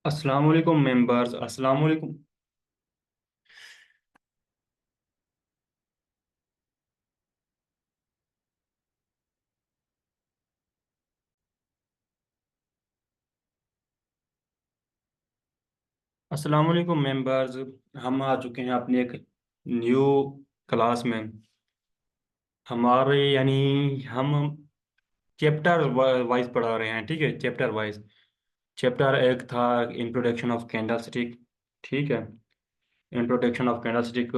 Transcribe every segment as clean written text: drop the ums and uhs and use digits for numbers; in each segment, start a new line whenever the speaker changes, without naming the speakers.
अस्सलाम वालेकुम मेंबर्स। अस्सलाम वालेकुम। अस्सलाम वालेकुम मेंबर्स। हम आ चुके हैं अपनी एक न्यू क्लास में। हमारे हम चैप्टर वाइज पढ़ा रहे हैं, ठीक है। Chapter wise. चैप्टर एक था इंट्रोडक्शन ऑफ कैंडलस्टिक, ठीक है। Introduction of candlestick.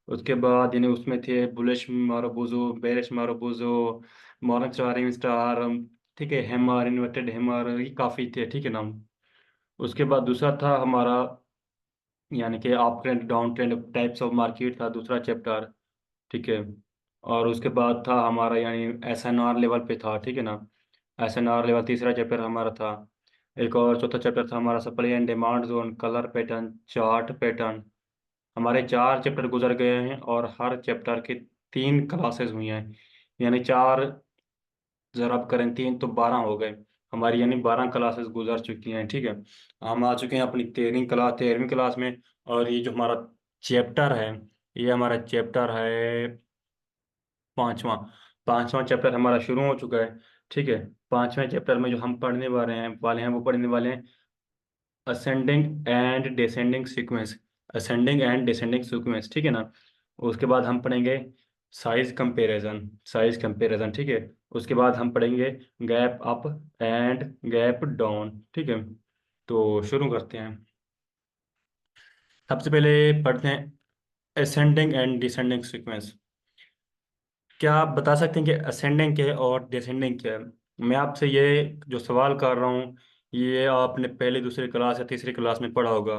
उसके बाद उसमें थे bullish marubozu, bearish marubozu, morning star, evening star, ठीक है। हैमर, इन्वर्टेड हैमर, ये काफ़ी थे, ठीक है ना। उसके बाद दूसरा था हमारा कि up trend down trend types of market था दूसरा चैप्टर, ठीक है। और उसके बाद था हमारा SNR लेवल पे था, ठीक है ना। SNR लेवल तीसरा चैप्टर हमारा था। एक और चौथा चैप्टर था हमारा supply and demand zone, colour pattern, chart pattern. हमारे चार चैप्टर गुजर गए हैं और हर चैप्टर के तीन क्लासेस हुई हैं। चार जरा आप करें तीन तो 12 हो गए। हमारी 12 क्लासेस गुजर चुकी हैं, ठीक है। हम आ चुके हैं अपनी 13वीं क्लास में। और ये जो हमारा चैप्टर है, ये हमारा चैप्टर है पांचवा। पांचवा चैप्टर हमारा शुरू हो चुका है, ठीक है। पांचवें चैप्टर में जो हम पढ़ने वाले हैं वो पढ़ने वाले हैं ascending and descending sequence. Ascending and descending sequence, ठीक है ना। उसके बाद हम पढ़ेंगे साइज कंपैरिजन, ठीक है। उसके बाद हम पढ़ेंगे gap up and gap down, ठीक है। तो शुरू करते हैं। सबसे पहले पढ़ते हैं असेंडिंग एंड डिसेंडिंग सीक्वेंस। क्या आप बता सकते हैं कि असेंडिंग क्या है और डिसेंडिंग क्या है? मैं आपसे ये जो सवाल कर रहा हूँ, ये आपने पहले दूसरी क्लास या तीसरी क्लास में पढ़ा होगा,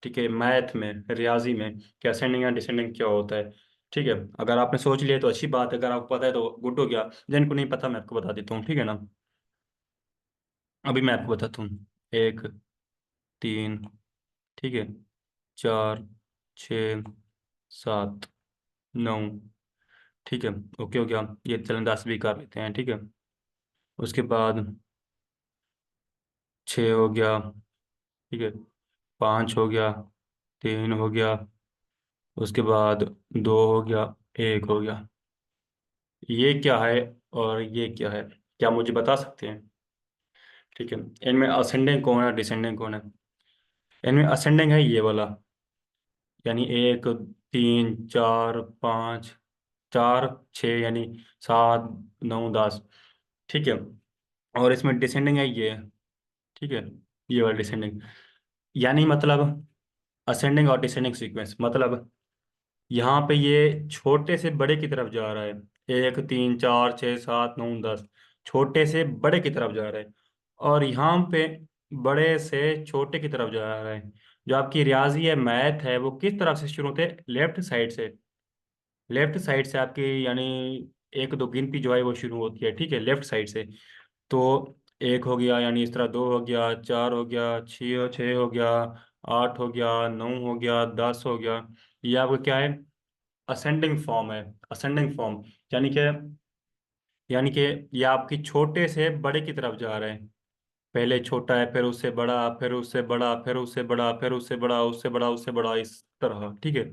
ठीक है। मैथ में, रियाजी में, कि असेंडिंग या डिसेंडिंग क्या होता है, ठीक है। अगर आपने सोच लिया तो अच्छी बात है, अगर आपको पता है तो गुड हो गया। जिनको नहीं पता मैं आपको बता देता हूँ, ठीक है ना। अभी मैं आपको बताता हूँ। एक, तीन, ठीक है, चार, छ, सात, नौ, ठीक है। ओके हो गया। ये चलन 10 भी कर लेते हैं, ठीक है। उसके बाद 6 हो गया, ठीक है। 5 हो गया, 3 हो गया, उसके बाद 2 हो गया, 1 हो गया। ये क्या है और ये क्या है, क्या मुझे बता सकते हैं? ठीक है। इनमें असेंडिंग कौन है, डिसेंडिंग कौन है? इनमें असेंडिंग है ये वाला, 1, 3, 4, 5, 4, 6, 7, 9, 10, ठीक है। और इसमें डिसेंडिंग है ये, ठीक है। ये वाला डिसेंडिंग, मतलब असेंडिंग और डिसेंडिंग सीक्वेंस, मतलब यहाँ पे ये छोटे से बड़े की तरफ जा रहा है। 1, 3, 4, 6, 7, 9, 10, छोटे से बड़े की तरफ जा रहा है। और यहाँ पे बड़े से छोटे की तरफ जा रहा है। जो आपकी रियाजी है, मैथ है, वो किस तरफ से शुरू होते हैं? लेफ्ट साइड से। लेफ्ट साइड से आपकी एक दो गिनती जो है वो शुरू होती है, ठीक है, लेफ्ट साइड से। तो 1 हो गया, इस तरह 2 हो गया, 4 हो गया, 6 हो गया, 8 हो गया, 9 हो गया, 10 हो गया। ये आपका क्या है? असेंडिंग फॉर्म है। असेंडिंग फॉर्म यानी कि यानी कि ये आपकी छोटे से बड़े की तरफ जा रहे हैं। पहले छोटा है, फिर उससे बड़ा, फिर उससे बड़ा, फिर उससे बड़ा, फिर उससे बड़ा, उससे बड़ा, उससे बड़ा, इस तरह, ठीक है।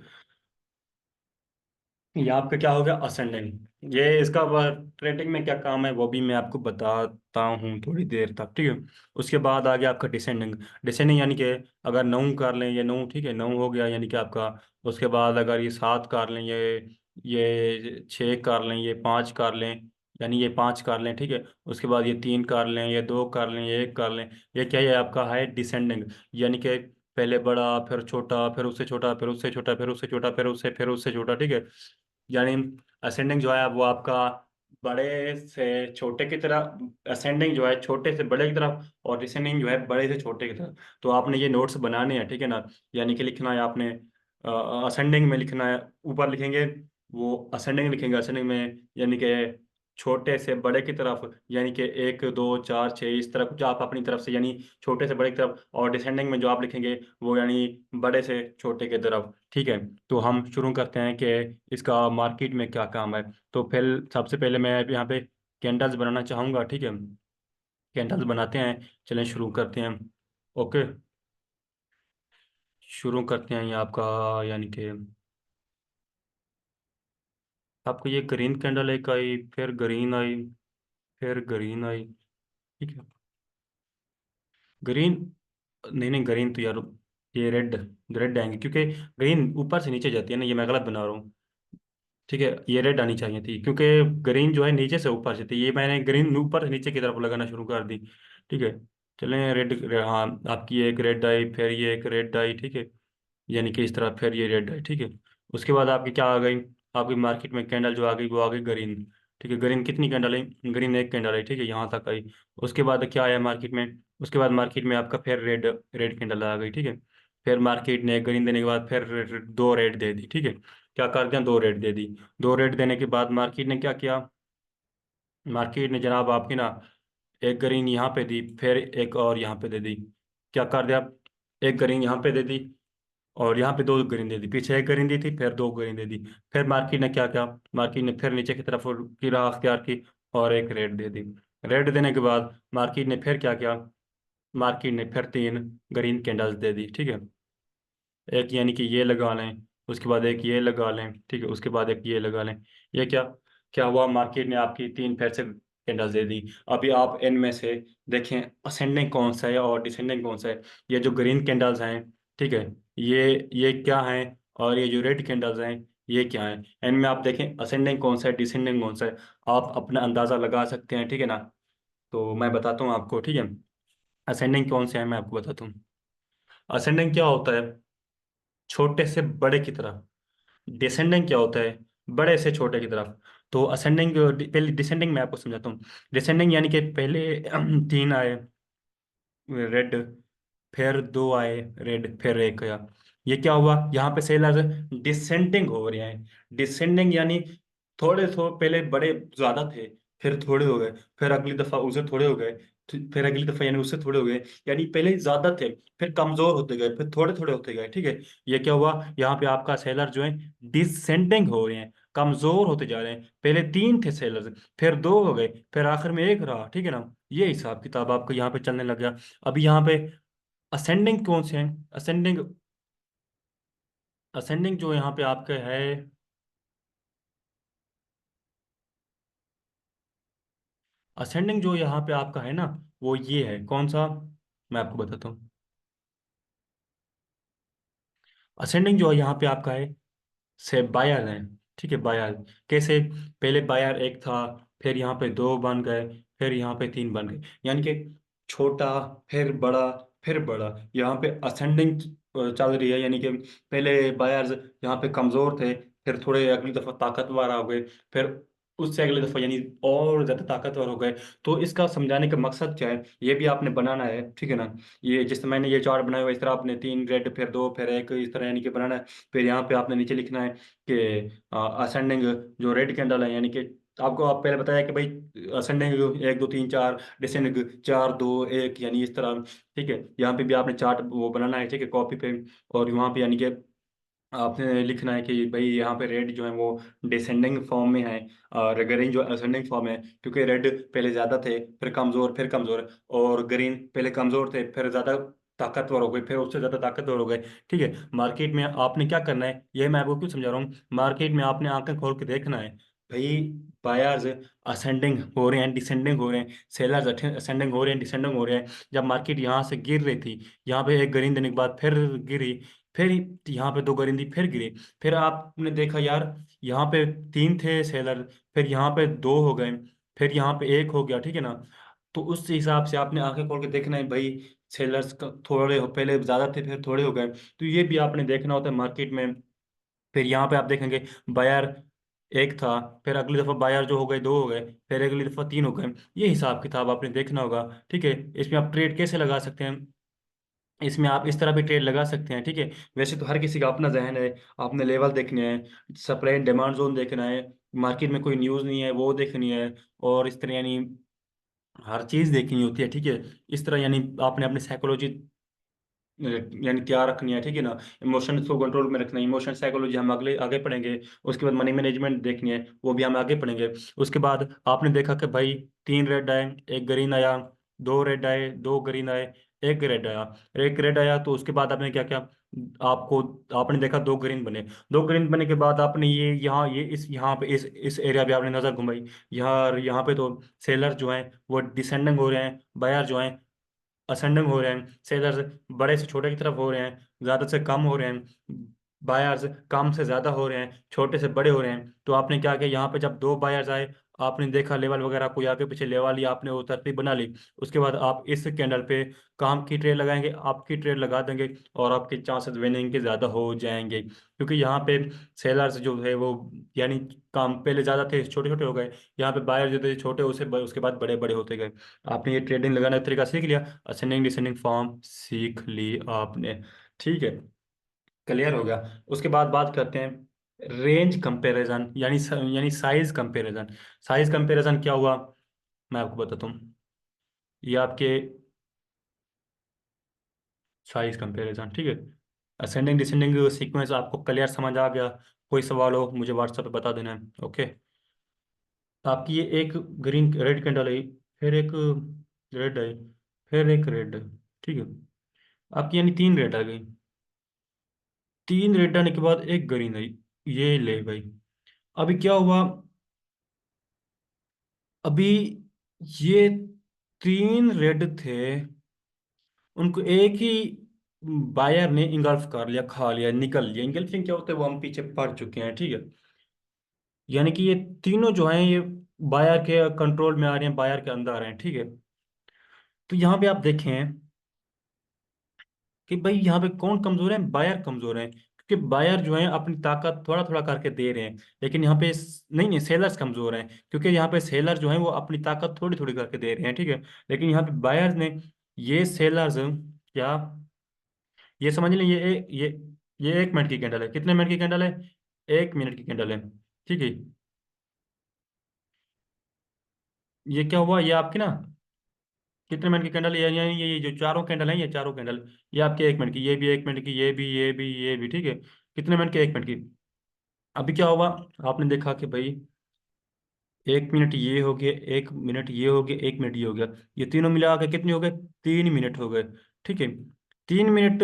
ये आपका क्या हो गया? असेंडिंग। ये इसका ट्रेडिंग में क्या काम है वो भी मैं आपको बताता हूँ थोड़ी देर तक, ठीक है। उसके बाद आ गया आपका डिसेंडिंग। डिसेंडिंग अगर 9 कर लें, ये 9, ठीक है, 9 हो गया आपका। उसके बाद अगर ये 7 कर लें, ये 6 कर लें, ये 5 कर लें, ये 5 कर लें, ठीक है। उसके बाद ये 3 कर लें, ये 2 कर लें, ये 1 कर लें। ये क्या है? आपका है डिसेंडिंग। कि पहले बड़ा, फिर छोटा, फिर उससे छोटा, फिर उससे छोटा, फिर उससे छोटा, फिर उससे छोटा, ठीक है। यानी असेंडिंग जो है वो आपका बड़े से छोटे की तरफ, असेंडिंग जो है छोटे से बड़े की तरफ, और डिसेंडिंग जो है बड़े से छोटे की तरफ। तो आपने ये नोट्स बनाने हैं, ठीक है ना। कि लिखना है आपने, असेंडिंग में लिखना है, ऊपर लिखेंगे वो असेंडिंग लिखेंगे। असेंडिंग में कि छोटे से बड़े की तरफ, कि 1, 2, 4, 6, इस तरह कुछ आप अपनी तरफ से, छोटे से बड़े की तरफ। और डिसेंडिंग में जो आप लिखेंगे वो बड़े से छोटे की तरफ, ठीक है। तो हम शुरू करते हैं कि इसका मार्केट में क्या काम है। तो फिर सबसे पहले मैं अब यहाँ पे कैंडल्स बनाना चाहूँगा, ठीक है। कैंडल्स बनाते हैं, चलें शुरू करते हैं। ओके। शुरू करते हैं ये आपका, यानी कि आपको ये ग्रीन कैंडल एक आई, फिर ग्रीन आई, फिर ग्रीन आई। ठीक है, ग्रीन, नहीं नहीं ग्रीन तो यार, ये रेड, रेड आएंगे क्योंकि ग्रीन ऊपर से नीचे जाती है ना, ये मैं गलत बना रहा हूँ। ठीक है, ये रेड आनी चाहिए थी क्योंकि ग्रीन जो है नीचे से ऊपर से थी, ये मैंने ग्रीन ऊपर से नीचे की तरफ लगाना शुरू कर दी। ठीक है, चलें रेड, हाँ आपकी एक रेड आई, फिर ये एक रेड आई। ठीक है, यानी कि इस तरह फिर ये रेड है। ठीक है, उसके बाद आपकी क्या आ गई, आपकी मार्केट में कैंडल जो आ गई वो आ गई ग्रीन। ठीक है, ग्रीन कितनी कैंडल है, ग्रीन एक कैंडल है। ठीक है, यहाँ तक आई। उसके बाद क्या आया मार्केट में, उसके बाद मार्केट में आपका फिर रेड, रेड कैंडल आ गई। ठीक है, फिर मार्केट ने ग्रीन देने के बाद फिर दो रेड दे दी। ठीक है, क्या कर दिया, दो रेड दे दी। दो रेड देने के बाद मार्केट ने क्या किया, मार्केट ने जनाब आपकी ना एक ग्रीन यहाँ पे दी, फिर एक और यहाँ पे दे दी। क्या कर दिया, एक ग्रीन यहाँ पे दे दी और यहाँ पे दो ग्रीन दे दी, पीछे एक ग्रीन दी थी फिर दो ग्रीन दे दी। फिर मार्केट ने क्या किया, मार्केट ने फिर नीचे की तरफ की राह अख्तियार की और एक रेड दे दी। रेड देने के बाद मार्केट ने फिर क्या किया, मार्केट ने फिर तीन ग्रीन कैंडल्स दे दी। ठीक है, एक यानी कि ये लगा लें, उसके बाद एक ये लगा लें। ठीक है, उसके बाद एक ये लगा लें। ये क्या, क्या हुआ, मार्केट ने आपकी तीन फिर से कैंडल्स दे दी। अभी आप इनमें से देखें असेंडिंग कौन सा है और डिसेंडिंग कौन सा है। ये जो ग्रीन कैंडल्स हैं, ठीक है, ये क्या हैं, और ये जो रेड कैंडल्स हैं ये क्या हैं। इनमें आप देखें असेंडिंग कौन सा है, डिसेंडिंग कौन सा है, आप अपना अंदाज़ा लगा सकते हैं। ठीक है ना, तो मैं बताता हूँ आपको। ठीक है, असेंडिंग कौन से है मैं आपको बताता हूँ। असेंडिंग क्या होता है, छोटे से बड़े की तरफ। डिसेंडिंग क्या होता है, बड़े से छोटे की तरफ। तो असेंडिंग, पहले डिसेंडिंग मैं आपको समझाता हूँ। डिसेंडिंग यानी कि पहले तीन आए रेड, फिर दो आए रेड, फिर एक आया। ये क्या हुआ, यहाँ पे सेलर डिसेंडिंग हो रहे हैं। डिसेंडिंग यानी थोड़े थोड़े पहले बड़े ज्यादा थे, फिर थोड़े हो गए, फिर अगली दफा उससे थोड़े हो गए, फिर अगली दफा यानी उससे थोड़े हो गए। यानी पहले ज्यादा थे, फिर कमजोर होते गए, फिर थोड़े थोड़े होते गए। ठीक है, ये क्या हुआ, यहाँ पे आपका सेलर जो है डिसेंडिंग हो रहे हैं, कमजोर होते जा रहे हैं। पहले तीन थे सेलर, फिर दो हो गए, फिर आखिर में एक रहा। ठीक है ना, ये हिसाब किताब आपको यहाँ पे चलने लग गया। अभी यहाँ पे असेंडिंग कौन से हैं, असेंडिंग, असेंडिंग जो यहाँ पे आपके है, असेंडिंग जो यहाँ पे आपका है ना, वो ये है कौन सा, मैं आपको बताता हूँ। असेंडिंग जो यहाँ पे आपका है से बायर है। ठीक है, बायर कैसे, पहले बायर एक था, फिर यहाँ पे दो बन गए, फिर यहाँ पे तीन बन गए। यानी कि छोटा, फिर बड़ा, फिर बड़ा, यहाँ पे असेंडिंग चल रही है। यानी कि पहले बायर्स यहाँ पे कमजोर थे, फिर थोड़े अगली दफा ताकतवर हो गए, फिर उससे अगली दफा यानी और ज्यादा ताकतवर हो गए। तो इसका समझाने का मकसद क्या है, ये भी आपने बनाना है। ठीक है ना, ये जिस मैंने ये चार्ट बनाया हुआ है, इस तरह आपने तीन रेड फिर दो फिर एक, इस तरह यानी कि बनाना है। फिर यहाँ पे आपने नीचे लिखना है कि असेंडिंग जो रेड कैंडल है, यानी कि आपको आप पहले बताया कि भाई असेंडिंग एक दो तीन चार, डिसेंडिंग चार दो एक, यानी इस तरह। ठीक है, यहाँ पे भी आपने चार्ट वो बनाना है। ठीक है, कॉपी पे, और वहाँ पे यानी कि आपने लिखना है कि भाई यहाँ पे रेड जो है वो डिसेंडिंग फॉर्म में है और ग्रीन जो असेंडिंग फॉर्म है, क्योंकि रेड पहले ज्यादा थे, फिर कमजोर, फिर कमजोर, और ग्रीन पहले कमजोर थे फिर ज्यादा ताकतवर हो गए, फिर उससे ज्यादा ताकतवर हो गए। ठीक है, मार्केट में आपने क्या करना है, ये मैं आपको क्यों समझा रहा हूँ, मार्केट में आपने आंखें खोल के देखना है भाई। बायर्स असेंडिंग हो रहे हैं, डिसेंडिंग हो रहे हैं, सेलर्स असेंडिंग हो रहे हैं, डिसेंडिंग हो रहे हैं। जब मार्केट यहाँ से गिर रही थी, यहाँ पे एक ग्रीन देने के बाद फिर गिरी, फिर यहाँ पे दो गरिंदी फिर गिरे, फिर आपने देखा यार यहाँ पे तीन थे सेलर, फिर यहाँ पे दो हो गए, फिर यहाँ पे एक हो गया। ठीक है ना, तो उस हिसाब से आपने आंखें खोल के देखना है भाई, सेलर्स का थोड़े हो, पहले ज्यादा थे फिर थोड़े हो गए। तो ये भी आपने देखना होता है मार्केट में। फिर यहाँ पे आप देखेंगे बायर एक था, फिर अगली दफा बायर जो हो गए दो हो गए, फिर अगली दफा तीन हो गए। ये हिसाब किताब आपने देखना होगा। ठीक है, इसमें आप ट्रेड कैसे लगा सकते हैं, इसमें आप इस तरह भी ट्रेड लगा सकते हैं। ठीक है, वैसे तो हर किसी का अपना जहन है, आपने लेवल देखने हैं, सप्लाई एंड डिमांड जोन देखना है, मार्केट में कोई न्यूज़ नहीं है वो देखनी है, और इस तरह यानी हर चीज़ देखनी होती है। ठीक है, इस तरह यानी आपने अपनी साइकोलॉजी यानी तैयार रखनी है। ठीक है ना, इमोशंस को कंट्रोल में रखना है, इमोशन साइकोलॉजी हम अगले आगे पढ़ेंगे। उसके बाद मनी मैनेजमेंट देखनी है, वो भी हम आगे पढ़ेंगे। उसके बाद आपने देखा कि भाई तीन रेड आए, एक ग्रीन आया, दो रेड आए, दो ग्रीन आए, एक रेड आया। एक रेड आया तो उसके बाद आपने क्या किया, आपको आपने देखा दो ग्रीन बने। दो ग्रीन बने के बाद आपने ये यहाँ ये इस यहाँ पे इस एरिया पे आपने नजर घुमाई। यहाँ यहाँ पे तो सेलर जो हैं वो डिसेंडिंग हो रहे हैं, बायर जो हैं असेंडिंग हो रहे हैं। सेलर्स बड़े से छोटे की तरफ हो रहे हैं, ज्यादा से कम हो रहे हैं। बायर्स कम से ज्यादा हो रहे हैं, छोटे से बड़े हो रहे हैं। तो आपने क्या किया, यहाँ पे जब दो बायर्स आए, आपने देखा लेवल वगैरह कोई आगे पीछे लेवल लिया, आपने वो तरतीब बना ली। उसके बाद आप इस कैंडल पे काम की ट्रेड लगाएंगे, आपकी ट्रेड लगा देंगे, और आपके चांसेस विनिंग के ज़्यादा हो जाएंगे। क्योंकि यहाँ पे सेलर्स जो है वो यानी काम पहले ज़्यादा थे, छोटे छोटे हो गए। यहाँ पे बायर जो थे छोटे, उसके बाद बड़े बड़े होते गए। आपने ये ट्रेडिंग लगाने का तरीका सीख लिया, असेंडिंग डिसेंडिंग फॉर्म सीख ली आपने। ठीक है, क्लियर हो गया। उसके बाद बात करते हैं रेंज कंपैरिजन, यानी साइज कंपैरिजन। साइज कंपैरिजन क्या हुआ, मैं आपको बताता हूँ। ये आपके साइज कंपैरिजन, ठीक है। असेंडिंग डिसेंडिंग सीक्वेंस आपको क्लियर समझ आ गया। कोई सवाल हो मुझे व्हाट्सएप पे बता देना है, ओके। आपकी ये एक ग्रीन रेड कैंडल आई, फिर एक रेड आई, फिर एक रेड, ठीक है। आपकी यानी तीन रेड आ गई। तीन रेड आने के बाद एक ग्रीन आई, ये ले भाई। अभी क्या हुआ, अभी ये तीन रेड थे, उनको एक ही बायर ने इंगल्फ कर लिया, खा लिया, निकल लिया। इंगल्फिंग क्या होता है वो हम पीछे पढ़ चुके हैं, ठीक है। यानी कि ये तीनों जो हैं ये बायर के कंट्रोल में आ रहे हैं, बायर के अंदर आ रहे हैं, ठीक है। तो यहाँ पे आप देखें कि भाई यहाँ पे कौन कमजोर है, बायर कमजोर है, क्योंकि बायर जो है अपनी ताकत थोड़ा थोड़ा करके दे रहे हैं। लेकिन यहाँ पे नहीं नहीं, सेलर्स कमजोर हैं, क्योंकि यहाँ पे सेलर जो है वो अपनी ताकत थोड़ी थोड़ी करके दे रहे हैं, ठीक है। लेकिन यहाँ पे बायर्स ने, ये सेलर्स क्या, ये समझ लें, ये 1 मिनट की कैंडल है। कितने मिनट की कैंडल है, 1 मिनट की कैंडल है, ठीक है। ये क्या हुआ, ये आपकी ना कितने मिनट की कैंडल है, यानी ये जो चारों कैंडल है, ये चारों कैंडल ये आपके 1 मिनट की, ये भी 1 मिनट की, ये भी, ठीक है। कितने मिनट की, 1 मिनट की। अभी क्या हुआ, आपने देखा कि भाई 1 मिनट ये हो गया, 1 मिनट ये हो गया, 1 मिनट ये हो गया, ये तीनों मिला के कितने हो गए, 3 मिनट हो गए, ठीक है। 3 मिनट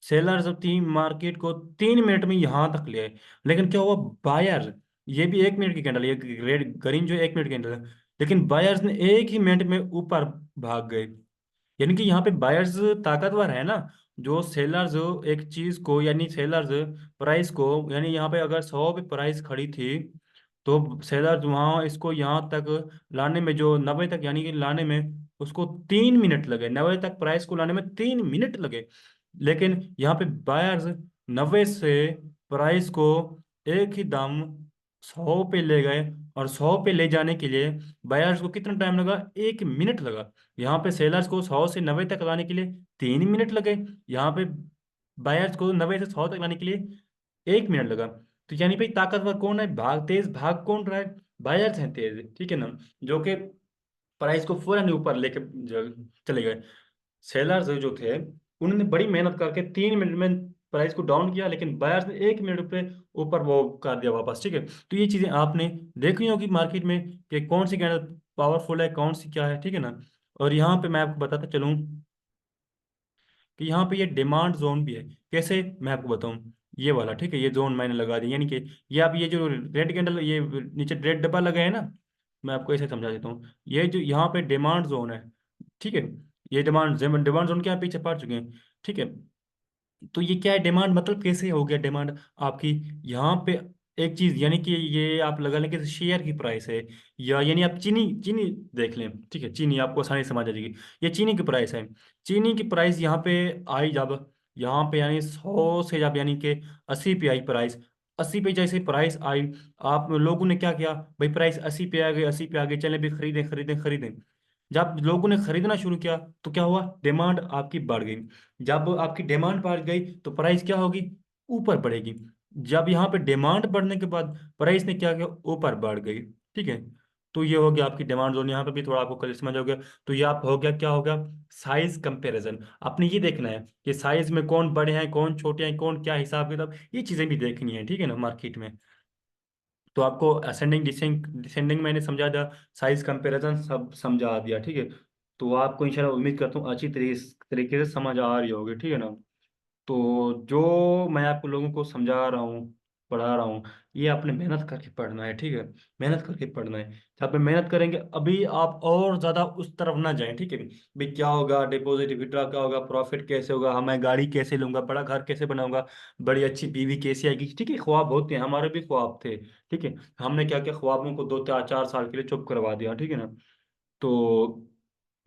सेलर्स तीन मार्केट को 3 मिनट में यहां तक ले आए। लेकिन क्या हुआ, बायर, ये भी 1 मिनट की कैंडल है, ये रेड ग्रीन जो 1 मिनट की कैंडल है, लेकिन बायर्स ने एक ही मिनट में ऊपर भाग गए। यानी कि यहाँ पे बायर्स ताकतवर है ना। जो सेलर्स एक चीज को, यानी सेलर्स प्राइस को, यानी यहाँ पे अगर 100 पे प्राइस खड़ी थी, तो सेलर्स वहाँ इसको यहाँ तक लाने में, जो 90 तक यानी कि लाने में उसको 3 मिनट लगे, 90 तक प्राइस को लाने में 3 मिनट लगे। लेकिन यहाँ पे बायर्स 90 से प्राइस को एक ही दाम 100 पे ले गए, और 100 पे ले जाने के लिए बायर्स को कितना टाइम लगा, 1 मिनट लगा। यहाँ पे सेलर्स को 100 से 90 तक लाने के लिए 3 मिनट लगे, यहाँ पे बायर्स को 90 से 100 तक लाने के लिए 1 मिनट लगा। तो यानी भाई ताकतवर कौन है, तेज भाग कौन रहा है, बायर्स हैं तेज, ठीक है ना, जो कि प्राइस को फौरन ऊपर लेके चले गए। सेलर्स जो थे उन्होंने बड़ी मेहनत करके 3 मिनट में प्राइस को डाउन किया, लेकिन बायर्स ने 1 मिनट पे ऊपर वो कर दिया वापस, ठीक है। तो ये चीजें आपने देखी होगी मार्केट में, कि कौन सी कैंडल पावरफुल है, कौन सी क्या है, ठीक है ना। और यहाँ पे मैं आपको बताता चलूँ कि यहाँ पे ये डिमांड जोन भी है। कैसे, मैं आपको बताऊँ, ये वाला, ठीक है, ये जोन मैंने लगा दिया, यानी कि ये आप ये जो रेड कैंडल, ये नीचे रेड डब्बा लगा है ना, मैं आपको ऐसे समझा देता हूँ। ये जो यहाँ पे डिमांड जोन है, ठीक है, ये डिमांड जोन के आप पीछे पड़ चुके हैं, ठीक है। तो ये क्या है, डिमांड मतलब कैसे हो गया डिमांड आपकी, यहाँ पे एक चीज, यानी कि ये आप लगा लें कि शेयर की प्राइस है, या यानी आप चीनी चीनी देख लें, ठीक है, चीनी आपको आसानी से समझ आ जाएगी। ये चीनी की प्राइस है, चीनी की प्राइस यहाँ पे आई जब, यहाँ पे यानी 100 से जब यानी कि 80 पे आई प्राइस, 80 पे जैसे प्राइस आई, आप लोगों ने क्या किया, भाई प्राइस 80 पे आ गई, 80 पे आ गई, चले भी खरीदें खरीदें खरीदें। जब लोगों ने खरीदना शुरू किया तो क्या हुआ, डिमांड आपकी बढ़ गई। जब आपकी डिमांड बढ़ गई तो प्राइस क्या होगी, ऊपर बढ़ेगी। जब यहाँ पे डिमांड बढ़ने के बाद प्राइस ने क्या किया, ऊपर बढ़ गई, ठीक है। तो ये हो गया आपकी डिमांड जोन, यहाँ पे भी थोड़ा आपको कल समझ हो गया। तो ये आप हो गया, क्या हो गया, साइज कंपैरिजन। आपने ये देखना है कि साइज में कौन बड़े हैं, कौन छोटे हैं, कौन क्या हिसाब किताब, ये चीजें भी देखनी है, ठीक है ना, मार्केट में। तो आपको असेंडिंग डिसेंडिंग मैंने समझा दिया, साइज कंपैरिजन सब समझा दिया, ठीक है। तो आपको इंशाल्लाह उम्मीद करता हूँ अच्छी तरीके से समझ आ रही होगी, ठीक है ना। तो जो मैं आपको लोगों को समझा रहा हूँ, पढ़ा रहा हूँ, ये आपने मेहनत करके पढ़ना है, ठीक है। मेहनत करके पढ़ना है। जब आप मेहनत करेंगे अभी आप और ज्यादा उस तरफ ना जाएं, ठीक है। भाई क्या होगा, डिपॉजिट विड्रॉ क्या होगा, प्रॉफिट कैसे होगा, हाँ, मैं गाड़ी कैसे लूंगा, बड़ा घर कैसे बनाऊंगा, बड़ी अच्छी बीवी कैसे आएगी, ठीक है। ख्वाब होते हैं, हमारे भी ख्वाब थे, ठीक है। हमने क्या किया, ख्वाबों को 2 4 4 साल के लिए चुप करवा दिया, ठीक है ना। तो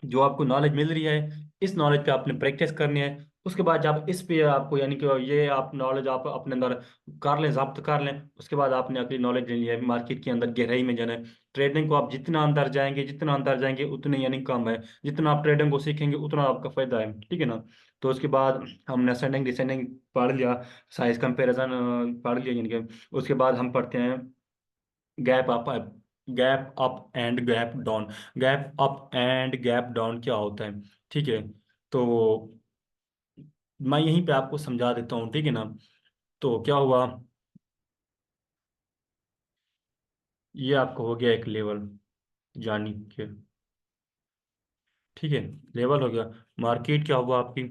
जो आपको नॉलेज मिल रही है, इस नॉलेज पे आपने प्रैक्टिस करनी है। उसके बाद जब इस पे आपको यानी कि ये आप नॉलेज आप अपने अंदर कर लें, जब्त कर लें, उसके बाद आपने अगली नॉलेज लेनी है, मार्केट के अंदर गहराई में जाना है। ट्रेडिंग को आप जितना अंदर जाएंगे उतने यानी कम है, जितना आप ट्रेडिंग को सीखेंगे उतना आपका फायदा है, ठीक है ना। तो उसके बाद हमने असेंडिंग डिसेंडिंग पढ़ लिया, साइज कंपैरिजन पढ़ लिया, यानी कि उसके बाद हम पढ़ते हैं gap up, gap up and gap down. Gap up and gap down क्या होता है, ठीक है। तो मैं यहीं पे आपको समझा देता हूँ, ठीक है ना। तो क्या हुआ, ये आपको हो गया एक लेवल, जानी के, ठीक है। लेवल हो गया। मार्केट क्या हुआ आपकी,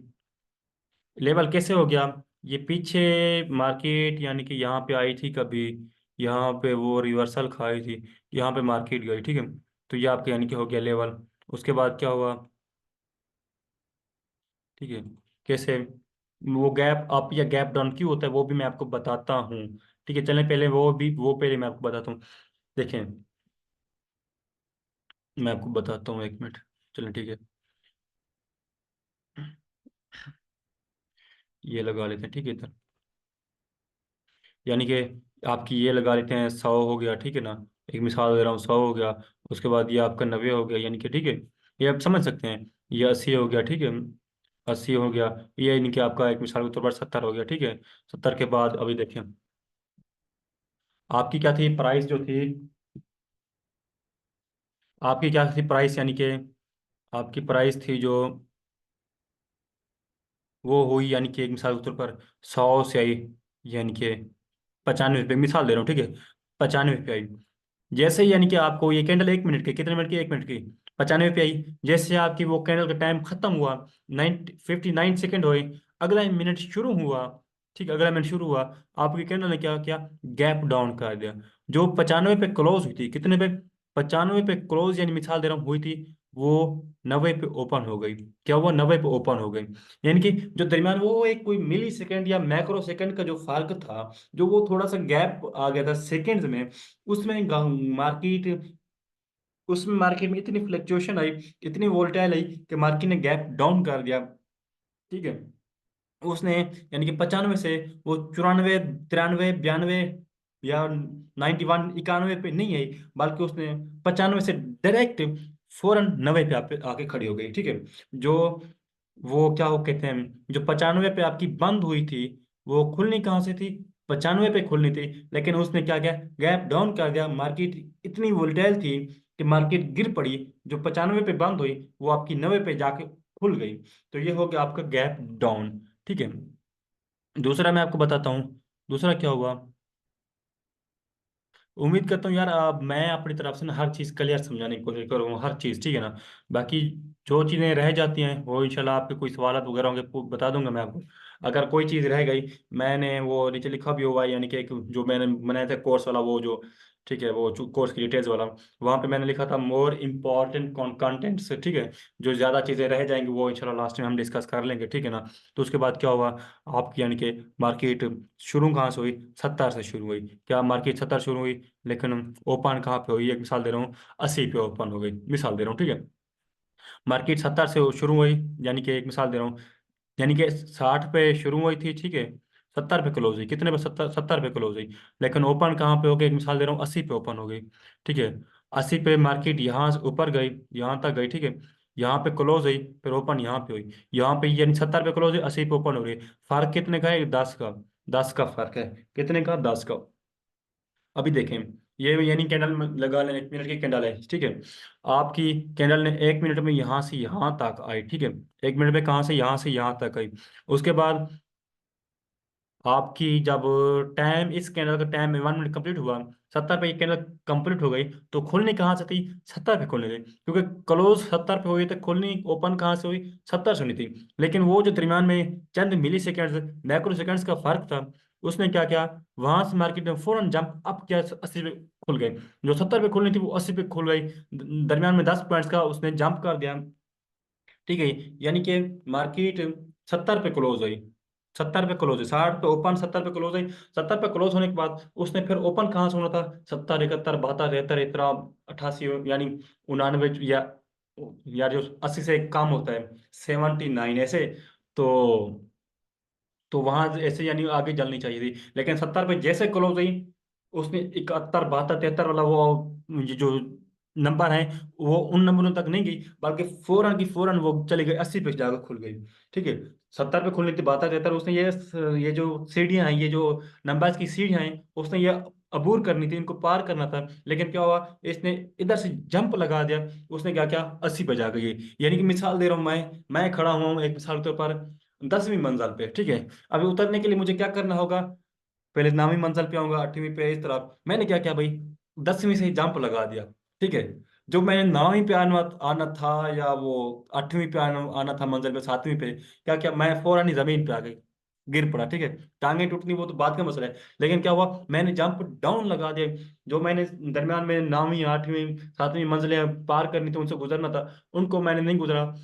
लेवल कैसे हो गया, ये पीछे मार्केट यानी कि यहाँ पे आई थी कभी, यहाँ पे वो रिवर्सल खाई थी, यहाँ पे मार्केट गई, ठीक है। तो ये आपके यानी कि हो गया लेवल। उसके बाद क्या हुआ, ठीक है। कैसे, वो गैप अप या गैप डाउन क्यों होता है वो भी मैं आपको बताता हूँ, ठीक है। चलें पहले वो पहले मैं आपको बताता हूँ। देखें, मैं आपको बताता हूँ, 1 मिनट। चलें, ठीक है। ये लगा लेते हैं, ठीक है, इधर। यानी कि आपकी ये लगा लेते हैं, 100 हो गया, ठीक है ना। एक मिसाल दे रहा हूँ, 100 हो गया। उसके बाद ये आपका 90 हो गया, यानी कि ठीक है। ये आप समझ सकते हैं। ये 80 हो गया, ठीक है। 80 हो गया। ये यानी कि आपका एक मिसाल के तौर पर 70 हो गया, ठीक है। 70 के बाद अभी देखें, आपकी क्या थी प्राइस जो थी, आपकी क्या थी प्राइस, यानी कि आपकी प्राइस थी जो, वो हुई यानी कि एक मिसाल के तौर पर 100 से आई, यानी कि 95 रुपये, मिसाल दे रहा हूँ, ठीक है। 95 पे आई। जैसे ही यानी कि आपको ये कैंडल 1 मिनट की, कितने मिनट की, 1 मिनट की, 95 पे आई। जैसे आपकी वो कैंडल का टाइम खत्म हुआ, 59 सेकेंड हुए, अगला मिनट शुरू हुआ, ठीक, अगला मिनट शुरू हुआ, आपकी कैंडल ने क्या किया, गैप डाउन कर दिया। जो 95 पे क्लोज हुई थी, कितने पे, 95 पे क्लोज, यानी मिसाल दे रहा हूँ, हुई थी, वो 90 पे ओपन हो गई। क्या हुआ, 90 पे ओपन हो गई। यानी कि जो दरमियान वो एक कोई मिली सेकेंड या मैक्रो सेकेंड का जो फर्क था, जो वो थोड़ा सा गैप आ गया था सेकेंड्स में, उसमें मार्केट उसमें मार्केट में इतनी फ्लक्चुएशन आई, इतनी वोल्टाइल आई कि मार्केट ने गैप डाउन कर दिया, ठीक है। उसने यानी कि 95 से वो 94 93 92 या 91 91 पे नहीं आई, बल्कि उसने 95 से डायरेक्ट फौरन 90 पे आके खड़ी हो गई, ठीक है। जो वो क्या वो कहते हैं, जो 95 पे आपकी बंद हुई थी, वो खुलनी कहाँ से थी, 95 पे खुलनी थी। लेकिन उसने क्या किया, गैप डाउन कर दिया, मार्केट इतनी वोल्टाइल थी कि मार्केट गिर पड़ी। जो 95 पे बंद हुई वो आपकी 90 पे जाके खुल गई। तो ये हो गया आपका गैप डाउन, ठीक है। दूसरा मैं आपको बताता हूँ, दूसरा क्या हुआ। उम्मीद करता हूँ यार, अब मैं अपनी तरफ से ना हर चीज़ क्लियर समझाने की कोशिश करूँगा, हर चीज़, ठीक है ना। बाकी जो चीज़ें रह जाती हैं वो इंशाल्लाह आपके कोई सवाल वगैरह होंगे बता दूंगा मैं आपको। अगर कोई चीज़ रह गई, मैंने वो नीचे लिखा भी हुआ है, यानी कि एक जो मैंने बनाया था कोर्स वाला, वो जो, ठीक है, वो कोर्स की डिटेल्स वाला, वहाँ पे मैंने लिखा था मोर इम्पॉर्टेंट कंटेंट्स, ठीक है। जो ज़्यादा चीज़ें रह जाएंगी वो इंशाल्लाह लास्ट में हम डिस्कस कर लेंगे, ठीक है ना। तो उसके बाद क्या हुआ, आपकी यानी कि मार्केट शुरू कहाँ से हुई, 70 से शुरू हुई। क्या मार्केट 70 शुरू हुई, लेकिन ओपन कहाँ पे हुई, एक मिसाल दे रहा हूँ, 80 पे ओपन हो गई, मिसाल दे रहा हूँ, ठीक है। मार्केट 70 से शुरू हुई, यानी कि एक मिसाल दे रहा हूँ, यानी कि 60 पे शुरू हुई थी, ठीक है। 70 पे क्लोज हुई, कितने पे, 70 पे क्लोज हुई। लेकिन ओपन कहाँ पे हो गई, एक मिसाल दे रहा हूँ, 80 पे ओपन हो गई, ठीक है। 80 पे मार्केट यहाँ से ऊपर गई, यहाँ तक गई, ठीक है। यहाँ पे क्लोज हुई, फिर ओपन यहाँ पे हुई, यहाँ पे यानी 70 पे क्लोज हुई, 80 पे ओपन हो रही है। फर्क कितने का है, 10 का, 10 का फर्क है। कितने का, 10 का। अभी देखें, ये यानी कैंडल में लगा लें, 1 मिनट की कैंडल है, ठीक है। आपकी कैंडल ने 1 मिनट में यहाँ से यहाँ तक आई, ठीक है। 1 मिनट में कहाँ से यहाँ तक आई। उसके बाद आपकी जब टाइम, इस कैंडल का टाइम में 1 मिनट कंप्लीट हुआ, 70 पे ये कैंडल कंप्लीट हो गई, तो खुलनी कहाँ से थी? 70 पे खुलनी थी, क्योंकि क्लोज 70 पे हुई तो खुलनी ओपन कहाँ से हुई? 70 से हुई थी। लेकिन वो जो दरमियान में चंद मिली सेकेंड्स, माइक्रो सेकेंड्स का फर्क था, उसने क्या किया, वहां से मार्केट में फौरन जंप अप किया, 80 पे खुल गई। जो 70 पे खुलनी थी वो 80 पे खुल गई, दरमियान में 10 पॉइंट्स का उसने जंप कर दिया। ठीक है, यानी कि मार्केट 70 पे क्लोज हुई, 70 पे क्लोज हुई, 60 पे ओपन, 70 पे क्लोज हुई। 70 पे क्लोज होने के बाद उसने फिर ओपन कहाँ से होना था? 70, 71, 72, 73, इतना 88, यानी 99, या जो 80 से कम होता है, 79 ऐसे। तो वहां ऐसे यानी आगे जलनी चाहिए थी, लेकिन 70 पे जैसे क्लोज हुई, उसने 71, 72, 73 वाला वो ये जो नंबर है, वो उन नंबरों तक नहीं गई, बल्कि फौरन की फौरन वो चली गई, 80 पे जाकर खुल गई। ठीक है, 70 पे खुलनी थी, 72, 73, उसने ये जो सीढ़ियां हैं, ये जो नंबर्स की सीढ़ियां हैं, उसने ये अबूर करनी थी, इनको पार करना था। लेकिन क्या हुआ, इसने इधर से जंप लगा दिया, उसने क्या किया, 80 पे जा गई। यानी कि मिसाल दे रहा हूँ, मैं खड़ा हुआ हूँ एक मिसाल के तौर पर 10वीं मंजिल पे। ठीक है, अभी उतरने के लिए मुझे क्या करना होगा? पहले 9वीं मंजिल पे आऊंगा, 8वीं पे, इस तरह। मैंने क्या किया भाई, 10वीं से ही जंप लगा दिया। ठीक है, जो मैंने 9वीं पे आना आना था, या वो 8वीं पे आना था मंजिल पे, 7वीं पे, क्या क्या, मैं फौरन ही जमीन पे आ गई, गिर पड़ा। ठीक है, टांगे टूटनी वो तो बात का मसला है, लेकिन क्या हुआ, मैंने जंप डाउन लगा दिया। जो मैंने दरमियान में 9वीं, 8वीं, 7वीं मंजिलें पार करनी थी, उनसे गुजरना था, उनको मैंने नहीं गुजरा।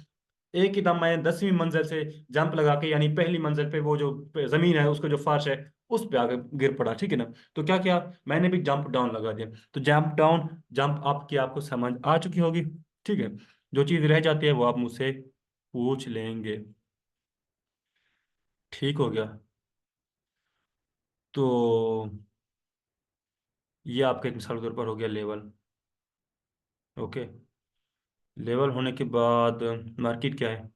एक ही दम मैं 10वीं मंजिल से जंप लगा के, यानी पहली मंजिल पे वो जो जमीन है, उसका जो फर्श है, उस पे आके गिर पड़ा। ठीक है ना, तो क्या किया, मैंने भी जंप डाउन लगा दिया। तो जंप डाउन, जंप अप की आपको समझ आ चुकी होगी। ठीक है, जो चीज रह जाती है वो आप मुझसे पूछ लेंगे। ठीक हो गया? तो ये आपका एक मिसाल के तौर पर हो गया लेवल। ओके, लेवल होने के बाद मार्केट क्या है?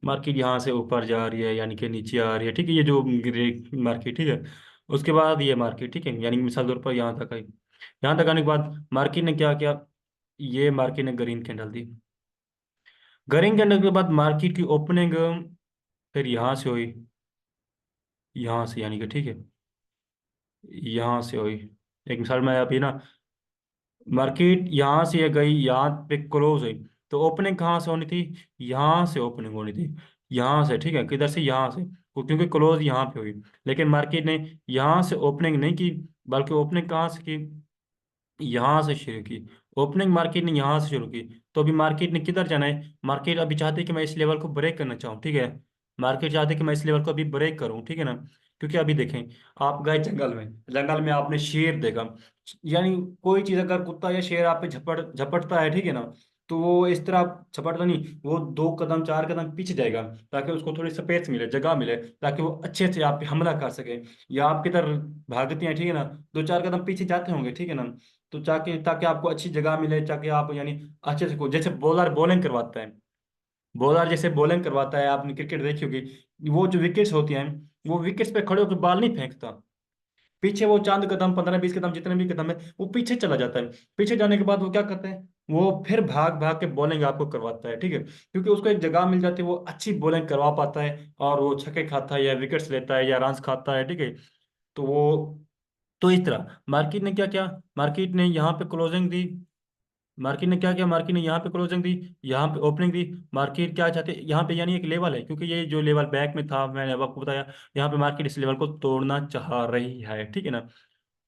मार्केट यहाँ से ऊपर जा रही है, यानी कि नीचे आ रही है। ठीक है, ये जो ग्रे मार्केट, ठीक है, उसके बाद ये मार्केट, ठीक है, यानी कि मिसाल तौर पर यहाँ तक आई। यहाँ तक आने के बाद मार्केट ने क्या किया, ये मार्केट ने ग्रीन कैंडल दी। ग्रीन कैंडल के बाद मार्केट की ओपनिंग फिर यहाँ से हुई, यहाँ से, यानी कि ठीक है, यहाँ से हुई। एक मिसाल मैं अभी ना, मार्केट यहाँ से ये गई, यहाँ पे क्लोज हुई, तो ओपनिंग कहाँ से होनी थी? यहाँ से ओपनिंग होनी थी, यहाँ से। ठीक है, किधर से? यहाँ से, क्योंकि क्लोज यहाँ पे हुई। लेकिन मार्केट ने यहाँ से ओपनिंग नहीं की, बल्कि ओपनिंग कहाँ से की? यहाँ से शुरू की। ओपनिंग मार्केट ने यहाँ से शुरू की, तो अभी मार्केट ने किधर जाना है? मार्केट अभी चाहती है कि मैं इस लेवल को ब्रेक करना चाहूँ। ठीक है, मार्केट चाहती है कि मैं इस लेवल को अभी ब्रेक करूँ। ठीक है ना, क्योंकि अभी देखें, आप गए जंगल में, जंगल में आपने शेर देखा, यानी कोई चीज अगर कुत्ता या शेर आप पे झपटता है, ठीक है ना, तो वो इस तरह झपटता नहीं, वो 2 कदम, 4 कदम पीछे जाएगा, ताकि उसको थोड़ी स्पेस मिले, जगह मिले, ताकि वो अच्छे से आप पे हमला कर सके। या आपकी तरह भागती हैं, ठीक है ना, 2, 4 कदम पीछे जाते होंगे, ठीक है ना, तो ताकि ताकि आपको अच्छी जगह मिले, ताकि आप यानी अच्छे से जैसे बॉलर बॉलिंग करवाता है, बॉलर जैसे बॉलिंग करवाता है, आपने क्रिकेट देखी होगी, वो जो विकेट्स होती हैं, वो विकेट्स पे खड़े होकर बॉल नहीं फेंकता, पीछे वो चांद कदम, 15, 20 कदम, जितने भी कदम है, वो पीछे चला जाता है। पीछे जाने के बाद वो क्या करते हैं, वो फिर भाग भाग के बॉलिंग आपको करवाता है। ठीक है, क्योंकि उसको एक जगह मिल जाती है, वो अच्छी बॉलिंग करवा पाता है, और वो छक्के खाता है, या विकेट्स लेता है, या रन्स खाता है। ठीक है, तो तो इस तरह मार्केट ने क्या किया, मार्केट ने यहाँ पे क्लोजिंग दी, मार्केट ने क्या किया, मार्केट ने यहाँ पे क्लोजिंग दी, यहाँ पे ओपनिंग दी। मार्केट क्या चाहते, यहाँ पे यानी एक लेवल है, क्योंकि ये जो लेवल बैक में था, मैंने अब आपको बताया, यहाँ पे मार्केट इस लेवल को तोड़ना चाह रही है। ठीक है ना,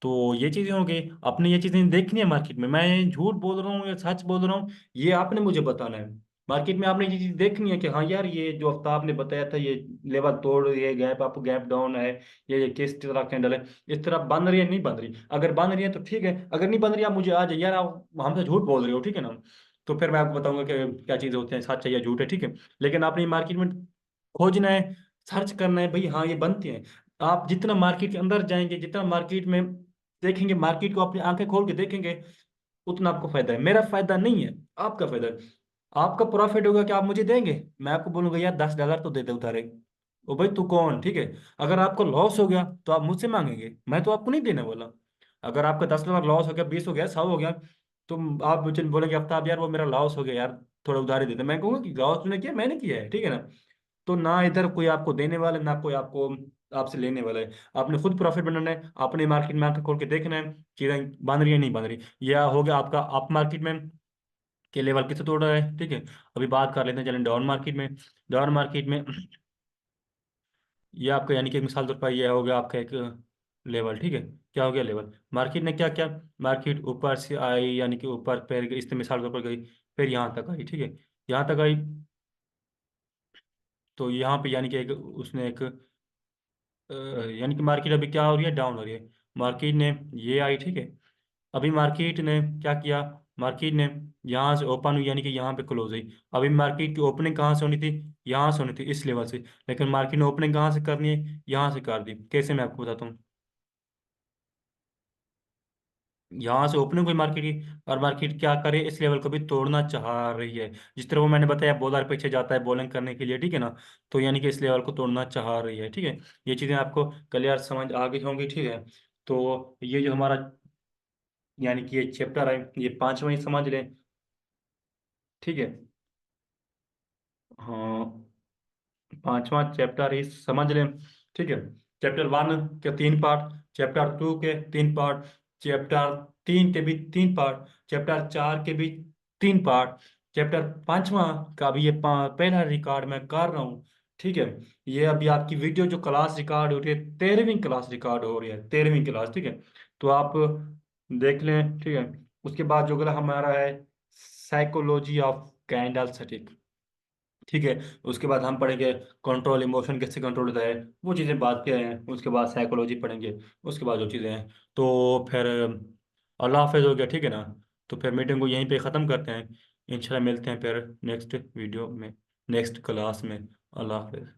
तो ये चीजें हो गई, आपने ये चीजें देखनी है मार्केट में, मैं झूठ बोल रहा हूँ या सच बोल रहा हूँ, ये आपने मुझे बताना है। मार्केट में आपने ये चीज देखनी है कि हाँ यार, ये जो आफ्ताब ने बताया था, ये लेवल तोड़, ये गैप अप, गैप डाउन है, ये किस तरह कैंडल है, इस तरह बन रही है, नहीं बन रही? अगर बन रही है तो ठीक है, अगर नहीं बन रही, आप मुझे आ जाए यार, आप हमसे झूठ बोल रहे हो, ठीक है ना, तो फिर मैं आपको बताऊंगा कि क्या चीजें होती हैं, सच है या झूठ है। ठीक है, लेकिन आपने मार्केट में खोजना है, सर्च करना है भाई, हाँ ये बनती हैं। आप जितना मार्केट के अंदर जाएंगे, जितना मार्केट में देखेंगे, मार्केट को अपनी आंखें खोल के देखेंगे, उतना आपको फायदा है। मेरा फायदा नहीं है, आपका फायदा है। आपका प्रॉफिट होगा कि आप मुझे देंगे, मैं आपको बोलूंगा यार $10 तो दे दे उधारे। ओ भाई तू कौन? ठीक है, अगर आपको लॉस हो गया तो आप मुझसे मांगेंगे, मैं तो आपको नहीं देने वाला। अगर आपका $10 लॉस हो गया, 20 हो गया, 100 हो गया, तो आप मुझे बोलेंगे आफ्ताब यार वो मेरा लॉस हो गया यार, थोड़ा उधारी दे दे। मैं कहूंगा कि लॉस तूने किया, मैंने किया है, ठीक है ना। तो ना इधर कोई आपको देने वाला, ना कोई आपको आपसे लेने वाला है। आपने खुद प्रॉफिट बनाना है, आपने मार्केट में आकर खोल के देखना है चीजें बन रही है नहीं बन रही। यह हो गया आपका अप मार्केट में के लेवल किसे तोड़ रहा है, ठीक है। अभी बात कर लेते हैं चलें डाउन मार्केट में। डाउन मार्केट में ये आपका यानी कि एक मिसाल तौर पर यह हो गया आपका एक लेवल, ठीक है। क्या हो गया लेवल, मार्केट ने क्या किया, मार्केट ऊपर से आई यानी कि ऊपर पैर गई, इस मिसाल के ऊपर गई, फिर यहाँ तक आई, ठीक है। यहाँ तक आई, तो यहाँ पे यानी कि एक उसने एक यानी कि मार्केट अभी क्या हो रही है, डाउन हो रही है। मार्केट ने ये आई, ठीक है। अभी मार्केट ने क्या किया, मार्केट ने यहाँ से ओपन हुई यानी कि यहाँ पे क्लोज हुई। अभी मार्केट की ओपनिंग कहाँ से होनी थी, यहाँ से होनी थी इस लेवल से, लेकिन मार्केट ने ओपनिंग कहाँ से करनी है, यहाँ से कर दी। कैसे, मैं आपको बताता हूँ। यहाँ से ओपनिंग हुई मार्केट की, और मार्केट क्या करे, इस लेवल को भी तोड़ना चाह रही है। जिस तरह वो मैंने बताया बॉलर पीछे जाता है बॉलिंग करने के लिए, ठीक है ना। तो यानी कि इस लेवल को तोड़ना चाह रही है, ठीक है। ये चीज़ें आपको क्लियर समझ आ गई होंगी, ठीक है। तो ये जो हमारा यानी कि ये चैप्टर है, ये पांचवा ही समझ लें, ठीक है। हाँ, पांचवा चैप्टर ही समझ लें, ठीक है। चैप्टर वन के तीन पार्ट, चैप्टर टू के तीन पार्ट, चैप्टर तीन के भी तीन पार्ट, चैप्टर चार के भी तीन पार्ट, चैप्टर पांचवा का भी ये पहला रिकॉर्ड मैं कर रहा हूँ, ठीक है। ये अभी आपकी वीडियो जो क्लास रिकॉर्ड हो रही है, 13वीं क्लास रिकॉर्ड हो रही है, 13वीं क्लास, ठीक है। तो आप देख लें, ठीक है। उसके बाद जो अगला हमारा है साइकोलॉजी ऑफ कैंडल स्टिक, ठीक है। उसके बाद हम पढ़ेंगे कंट्रोल इमोशन कैसे कंट्रोल होता है, वो चीज़ें बात किए हैं। उसके बाद साइकोलॉजी पढ़ेंगे, उसके बाद जो चीज़ें हैं। तो फिर अल्लाह हाफिज़ हो गया, ठीक है ना। तो फिर मीटिंग को यहीं पे ख़त्म करते हैं। इंशाल्लाह मिलते हैं फिर नेक्स्ट वीडियो में, नेक्स्ट क्लास में। अल्लाह हाफिज़।